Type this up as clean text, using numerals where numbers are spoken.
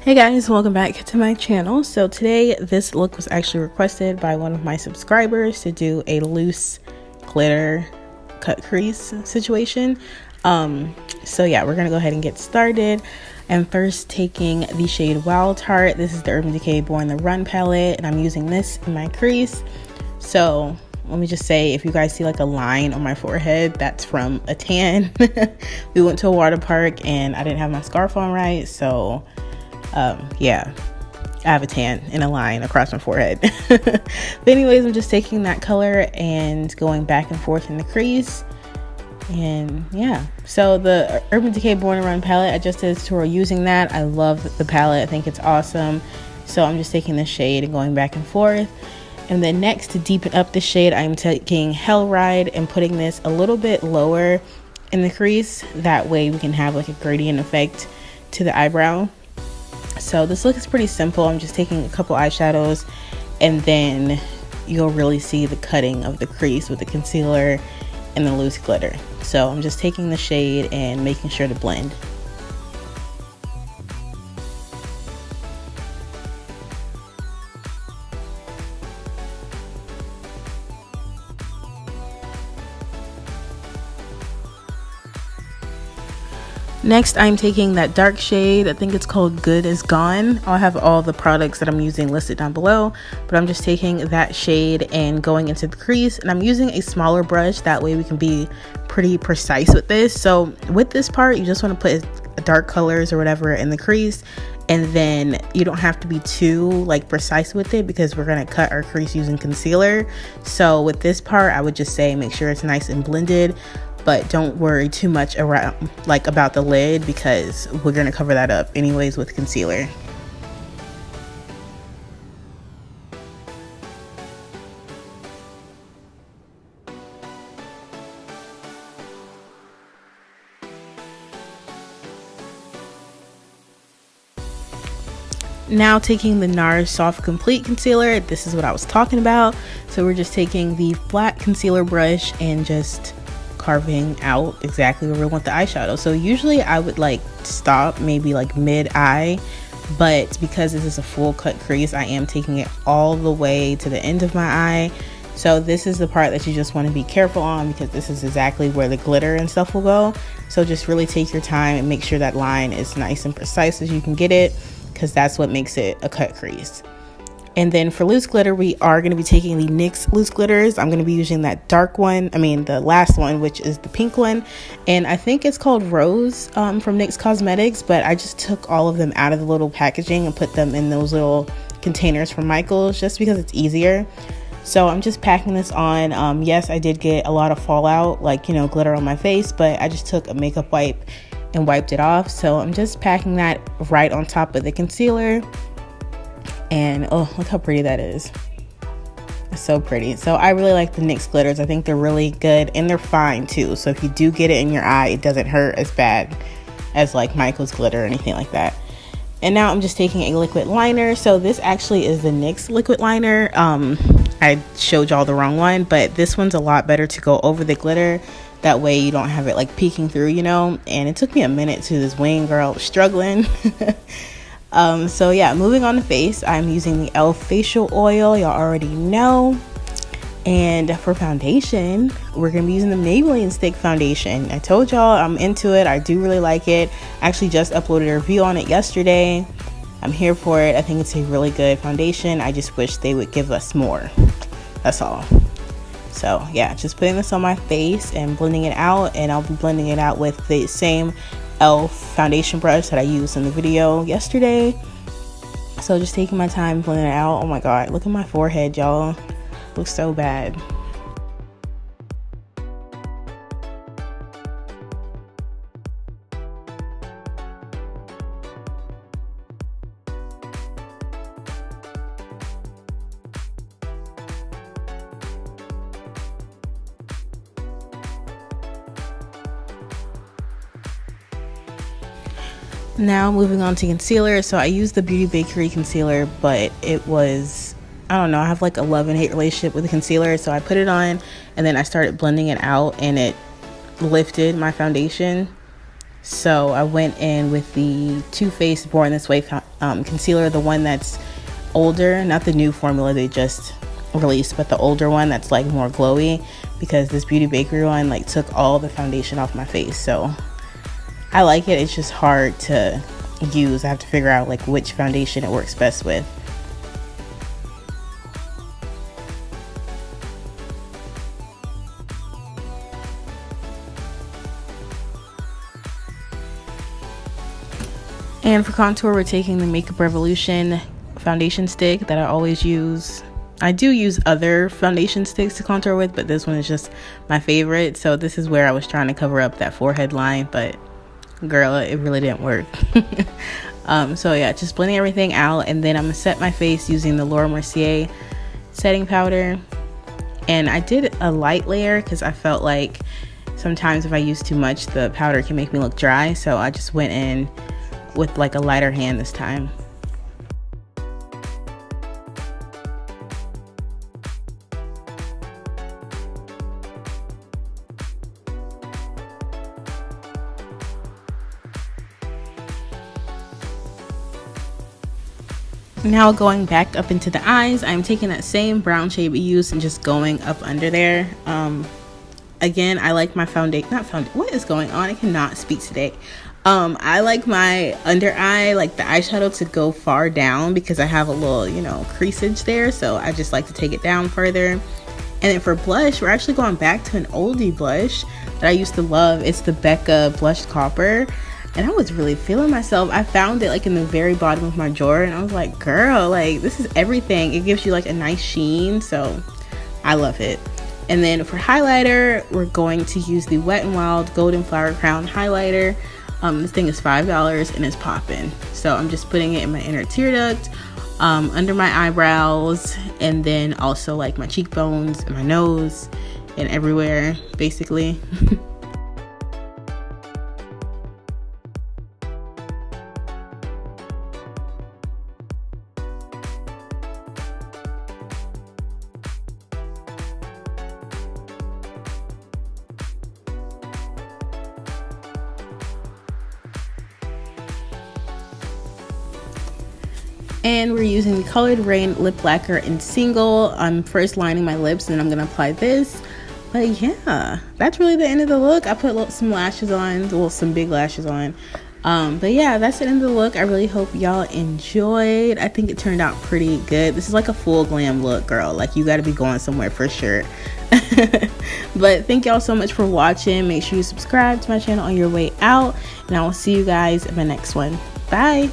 Hey guys, welcome back to my channel. So today this look was actually requested by one of my subscribers to do a loose glitter cut crease situation. So yeah, we're gonna go ahead and get started. I'm first taking the shade Wild Heart. This is the Urban Decay Born the Run palette, and I'm using this in my crease. So let me just say, if you guys see like a line on my forehead, that's from a tan. We went to a water park and I didn't have my scarf on right, so yeah, I have a tan and a line across my forehead. But anyways, I'm just taking that color and going back and forth in the crease. And yeah, so the Urban Decay Born to Run palette, I just did a tutorial using that. I love the palette, I think it's awesome. So I'm just taking the shade and going back and forth. And then next, to deepen up the shade, I'm taking Hell Ride and putting this a little bit lower in the crease. That way we can have like a gradient effect to the eyebrow. So this look is pretty simple. I'm just taking a couple eyeshadows, and then you'll really see the cutting of the crease with the concealer and the loose glitter. So I'm just taking the shade and making sure to blend. Next, I'm taking that dark shade. I think it's called Good Is Gone. I'll have all the products that I'm using listed down below, but I'm just taking that shade and going into the crease, and I'm using a smaller brush. That way we can be pretty precise with this. So with this part, you just want to put dark colors or whatever in the crease, and then you don't have to be too like precise with it because we're going to cut our crease using concealer. So with this part, I would just say make sure it's nice and blended, but don't worry too much around like about the lid because we're going to cover that up anyways with concealer. Now taking the Nars Soft Complete Concealer, this is what I was talking about. So we're just taking the flat concealer brush and just carving out exactly where we want the eyeshadow. So usually I would like stop maybe like mid-eye, but because this is a full cut crease, I am taking it all the way to the end of my eye. So this is the part that you just want to be careful on because this is exactly where the glitter and stuff will go. So just really take your time and make sure that line is nice and precise as you can get it, because that's what makes it a cut crease. And then for loose glitter, we are going to be taking the NYX loose glitters. I'm going to be using that dark one, the last one, which is the pink one, and I think it's called Rose from NYX Cosmetics, but I just took all of them out of the little packaging and put them in those little containers from Michael's just because it's easier. So I'm just packing this on. Yes, I did get a lot of fallout, like, you know, glitter on my face, but I just took a makeup wipe and wiped it off. So I'm just packing that right on top of the concealer. And oh, look how pretty that is. It's so pretty. So I really like the NYX glitters. I think they're really good and they're fine too. So if you do get it in your eye, it doesn't hurt as bad as like Michael's glitter or anything like that. And now I'm just taking a liquid liner. So this actually is the NYX liquid liner. I showed y'all the wrong one, but this one's a lot better to go over the glitter. That way you don't have it like peeking through, you know. And it took me a minute to this wing, girl. I was struggling. So yeah, moving on to face, I'm using the e.l.f. facial oil, y'all already know. And for foundation, we're gonna be using the Maybelline stick foundation. I told y'all I'm into it. I do really like it. I actually just uploaded a review on it yesterday. I'm here for it. I think it's a really good foundation. I just wish they would give us more. That's all. So yeah, just putting this on my face and blending it out, and I'll be blending it out with the same e.l.f. foundation brush that I used in the video yesterday. So just taking my time blending it out. Oh my god, look at my forehead, y'all. Looks so bad. Now moving on to concealer. So I used the Beauty Bakery concealer, but it was, I don't know, I have like a love and hate relationship with the concealer. So I put it on and then I started blending it out and it lifted my foundation. So I went in with the Too Faced Born This Way concealer, the one that's older, not the new formula they just released, but the older one that's like more glowy, because this Beauty Bakery one like took all the foundation off my face. So I like it. It's just hard to use. I have to figure out like which foundation it works best with. And for contour, we're taking the Makeup Revolution foundation stick that I always use. I do use other foundation sticks to contour with, but this one is just my favorite. So this is where I was trying to cover up that forehead line, but girl, it really didn't work. So yeah, just blending everything out, and then I'm gonna set my face using the Laura Mercier setting powder. And I did a light layer because I felt like sometimes if I use too much, the powder can make me look dry. So I just went in with like a lighter hand this time. Now going back up into the eyes, I'm taking that same brown shade we used and just going up under there. Again, I like my foundation, what is going on? I cannot speak today. I like my under eye, like the eyeshadow, to go far down because I have a little, you know, creasage there. So I just like to take it down further. And then for blush, we're actually going back to an oldie blush that I used to love. It's the Becca Blush Copper. And I was really feeling myself. I found it like in the very bottom of my drawer, and I was like, girl, like this is everything. It gives you like a nice sheen, so I love it. And then for highlighter, we're going to use the Wet n Wild Golden Flower Crown highlighter. This thing is $5 and it's popping. So I'm just putting it in my inner tear duct, under my eyebrows, and then also like my cheekbones and my nose and everywhere, basically. And we're using the Colored Rain Lip Lacquer in Single. I'm first lining my lips and then I'm going to apply this. But yeah, that's really the end of the look. I put some lashes on, well, some big lashes on. But yeah, that's the end of the look. I really hope y'all enjoyed. I think it turned out pretty good. This is like a full glam look, girl. Like you got to be going somewhere for sure. But thank y'all so much for watching. Make sure you subscribe to my channel on your way out. And I will see you guys in my next one. Bye.